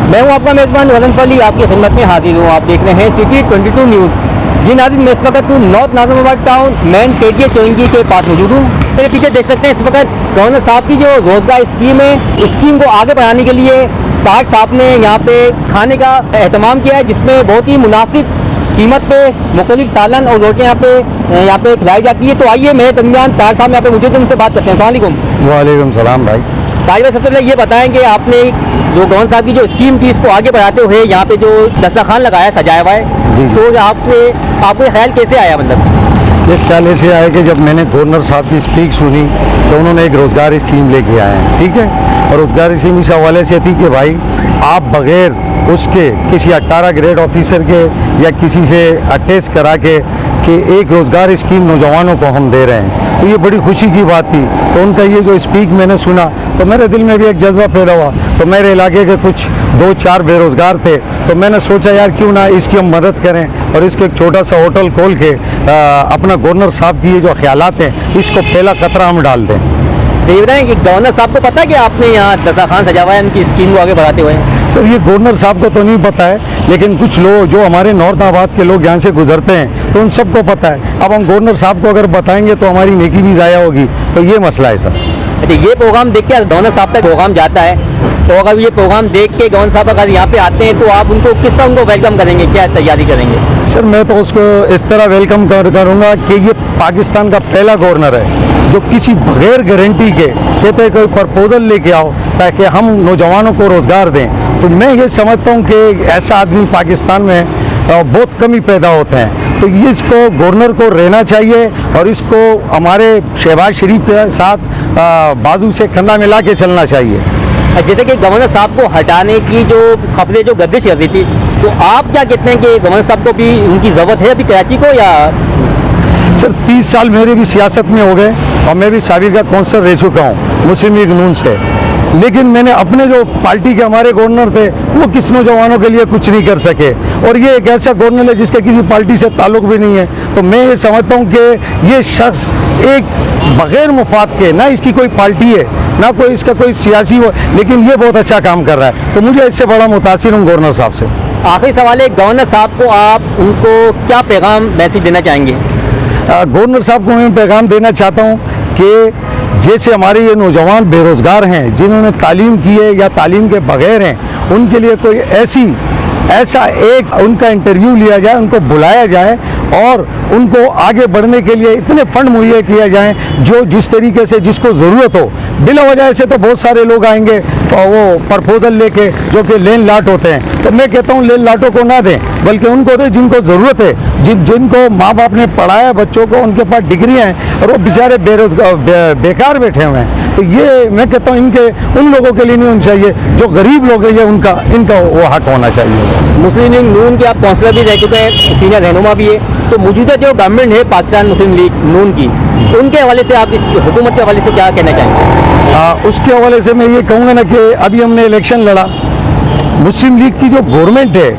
मैं हूं आपका मेज़बान वजंत अली, आपकी खिदमत में हाजिर हूं। आप देख रहे हैं सिटी 22 न्यूज़। जी नाज़रीन, मैं इस वक्त नॉर्थ नाज़िमाबाद टाउन मेन केटीए चौंगी के पास मौजूद हूँ। मेरे पीछे देख सकते हैं इस वक्त गवर्नर साहब की जो रोजगार स्कीम है, स्कीम को आगे बढ़ाने के लिए ताज साहब ने यहाँ पे खाने का एहतमाम किया है, जिसमें बहुत ही मुनासिब कीमत पे मुख्तलिफ सालन और रोटियाँ यहाँ पे खिलाई जाती है। तो आइए मेरे दरमियान ताज साहब यहाँ पे मौजूद है, उनसे बात करते हैं। अस्सलाम वालेकुम। वालेकुम सलाम भाई। ताज भाई, सबसे पहले ये बताएं कि आपने जो गवर्नर साहब की जो स्कीम थी, इसको आगे बढ़ाते हुए यहाँ पे जो दस्तरखान लगाया सजाया हुआ है, जी। तो आपको ख्याल कैसे आया? मतलब इस ख्याल से आया कि जब मैंने गवर्नर साहब की स्पीच सुनी तो उन्होंने एक रोज़गार स्कीम लेके आए हैं, ठीक है। और रोज़गार स्कीम इस हवाले से थी कि भाई आप बग़ैर उसके किसी 18 ग्रेड ऑफिसर के या किसी से अटेस्ट करा के कि एक रोज़गार स्कीम नौजवानों को हम दे रहे हैं, तो ये बड़ी खुशी की बात थी। तो उनका ये जो स्पीच मैंने सुना तो मेरे दिल में भी एक जज्बा पैदा हुआ। तो मेरे इलाके के कुछ 2-4 बेरोज़गार थे, तो मैंने सोचा यार क्यों ना इसकी हम मदद करें और इसको एक छोटा सा होटल खोल के अपना गवर्नर साहब की ये जो ख्यालात हैं इसको पहला कतरा हम डाल दें। देख रहे हैं कि गवर्नर साहब को पता है कि आपने यहाँ दस्तरखान सजा हुआ है उनकी स्कीम को आगे बढ़ाते हुए? सर ये गवर्नर साहब को तो नहीं पता है, लेकिन कुछ लोग जो हमारे नॉर्थ आबाद के लोग यहाँ से गुजरते हैं तो उन सबको पता है। अब हम गवर्नर साहब को अगर बताएंगे तो हमारी नेकी भी ज़ाया होगी, तो ये मसला है सर। अच्छा, ये प्रोग्राम देख के गवर्नर साहब तक प्रोग्राम जाता है, तो अगर ये प्रोग्राम देख के गवर्नर साहब अगर यहाँ पे आते हैं तो आप उनको किस तरह उनको वेलकम करेंगे, क्या तैयारी करेंगे? सर मैं तो उसको इस तरह वेलकम करूँगा कि ये पाकिस्तान का पहला गवर्नर है जो किसी बगैर गारंटी के कहते हैं कोई प्रपोजल लेके आओ ताकि हम नौजवानों को रोज़गार दें। तो मैं ये समझता हूँ कि ऐसा आदमी पाकिस्तान में बहुत कम ही पैदा होते हैं। तो ये इसको गवर्नर को रहना चाहिए और इसको हमारे शहबाज शरीफ के साथ बाजू से कंधा मिला के चलना चाहिए। जैसे कि गवर्नर साहब को हटाने की जो खबरें जो गर्दिश कर रही थी, तो आप क्या कहते हैं कि गवर्नर साहब को भी उनकी ज़रूरत है अभी कराची को? या सर 30 साल मेरे भी सियासत में हो गए और मैं भी साबिका कौंसलर रह चुका हूँ मुस्लिम लीग नून से, लेकिन मैंने अपने जो पार्टी के हमारे गवर्नर थे वो किस नौजवानों के लिए कुछ नहीं कर सके। और ये एक ऐसा गवर्नर है जिसका किसी पार्टी से ताल्लुक भी नहीं है। तो मैं ये समझता हूँ कि ये शख्स एक बग़ैर मुफाद के, ना इसकी कोई पार्टी है ना कोई इसका कोई सियासी हो, लेकिन ये बहुत अच्छा काम कर रहा है। तो मुझे इससे बड़ा मुतासिर हूँ गवर्नर साहब से। आखिरी सवाल है, गवर्नर साहब को आप उनको क्या पैगाम मैसेज देना चाहेंगे? गवर्नर साहब को मैं पैगाम देना चाहता हूँ कि जैसे हमारे ये नौजवान बेरोज़गार हैं जिन्होंने तालीम की है या तालीम के बगैर हैं, उनके लिए कोई ऐसा एक उनका इंटरव्यू लिया जाए, उनको बुलाया जाए और उनको आगे बढ़ने के लिए इतने फंड मुहैया किया जाए जो जिस तरीके से जिसको ज़रूरत हो। बिला वजह से तो बहुत सारे लोग आएंगे वो प्रपोजल लेके जो कि लेन लाट होते हैं। तो मैं कहता हूँ लेन लाटों को ना दें, बल्कि उनको दें जिनको ज़रूरत है, जिनको माँ बाप ने पढ़ाया बच्चों को, उनके पास डिग्रियाँ हैं और वो बेचारे बेकार बैठे हुए हैं। तो ये मैं कहता हूँ इनके उन लोगों के लिए नहीं होना चाहिए, जो गरीब लोग हैं ये इनका वो हक होना चाहिए। मुस्लिम लीग नून के आप काउंसलर भी रह चुके हैं, सीनियर रहनुमा भी है, तो मौजूदा जो गवर्नमेंट है पाकिस्तान मुस्लिम लीग नून की, उनके हवाले से आप इस हुकूमत के हवाले से क्या कहना चाहेंगे? उसके हवाले से मैं ये कहूँगा ना कि अभी हमने इलेक्शन लड़ा, मुस्लिम लीग की जो गवर्नमेंट है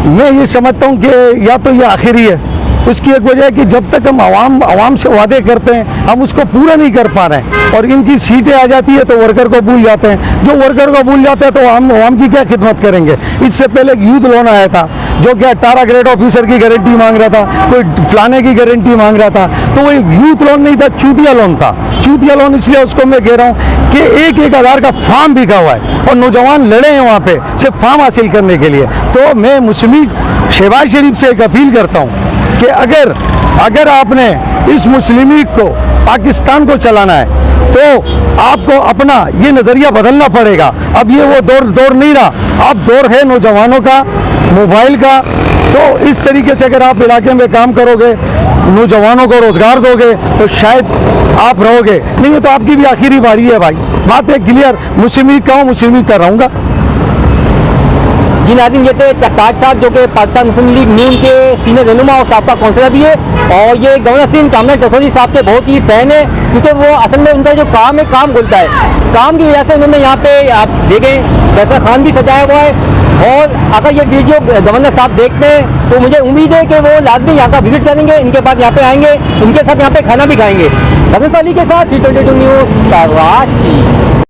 मैं ये समझता हूँ कि या तो ये आखिरी है। उसकी एक वजह है कि जब तक हम आवाम से वादे करते हैं हम उसको पूरा नहीं कर पा रहे हैं और इनकी सीटें आ जाती है तो वर्कर को भूल जाते हैं। जो वर्कर को भूल जाते हैं तो हम आवाम की क्या खिदमत करेंगे? इससे पहले एक यूथ लोन आया था जो कि 18 ग्रेड ऑफिसर की गारंटी मांग रहा था, कोई फलाने की गारंटी मांग रहा था। तो वो यूथ लोन नहीं था, चूतिया लोन था। चूतिया लोन इसलिए उसको मैं कह रहा हूँ कि 1,000 का फॉर्म बिका हुआ है और नौजवान लड़े हैं वहाँ पे सिर्फ फॉर्म हासिल करने के लिए। तो मैं मुस्लिम शहबाज शरीफ से एक अपील करता हूँ कि अगर आपने इस मुस्लिम लीग को पाकिस्तान को चलाना है तो आपको अपना ये नज़रिया बदलना पड़ेगा। अब ये वो दौर नहीं रहा, अब दौर है नौजवानों का, मोबाइल का। तो इस तरीके से अगर आप इलाके में काम करोगे, नौजवानों को रोज़गार दोगे तो शायद आप रहोगे, नहीं तो आपकी भी आखिरी बारी है भाई। बात है क्लियर, मुस्लिम लीग का हूँ, मुस्लिम लीग का रहूँगा। जी नाज़रीन, ये थे ताज साहब जो कि पाकिस्तान मुस्लिम लीग नून के सीनियर रहनुमा और साबका काउंसलर भी है, और ये गवर्नर सिंह कामरान टसोली साहब के बहुत ही फैन है, क्योंकि वो असल में उनका जो काम है काम बोलता है। काम की वजह से उन्होंने यहाँ पे आप देखें दस्तरखान भी सजाया हुआ है। और अगर ये वीडियो गवर्नर साहब देखते हैं तो मुझे उम्मीद है कि वो लाजमी यहाँ का विजिट करेंगे, इनके बाद यहाँ पे आएंगे, इनके साथ यहाँ पे खाना भी खाएंगे। वजंत अली के साथ C22 न्यूज़ कराची।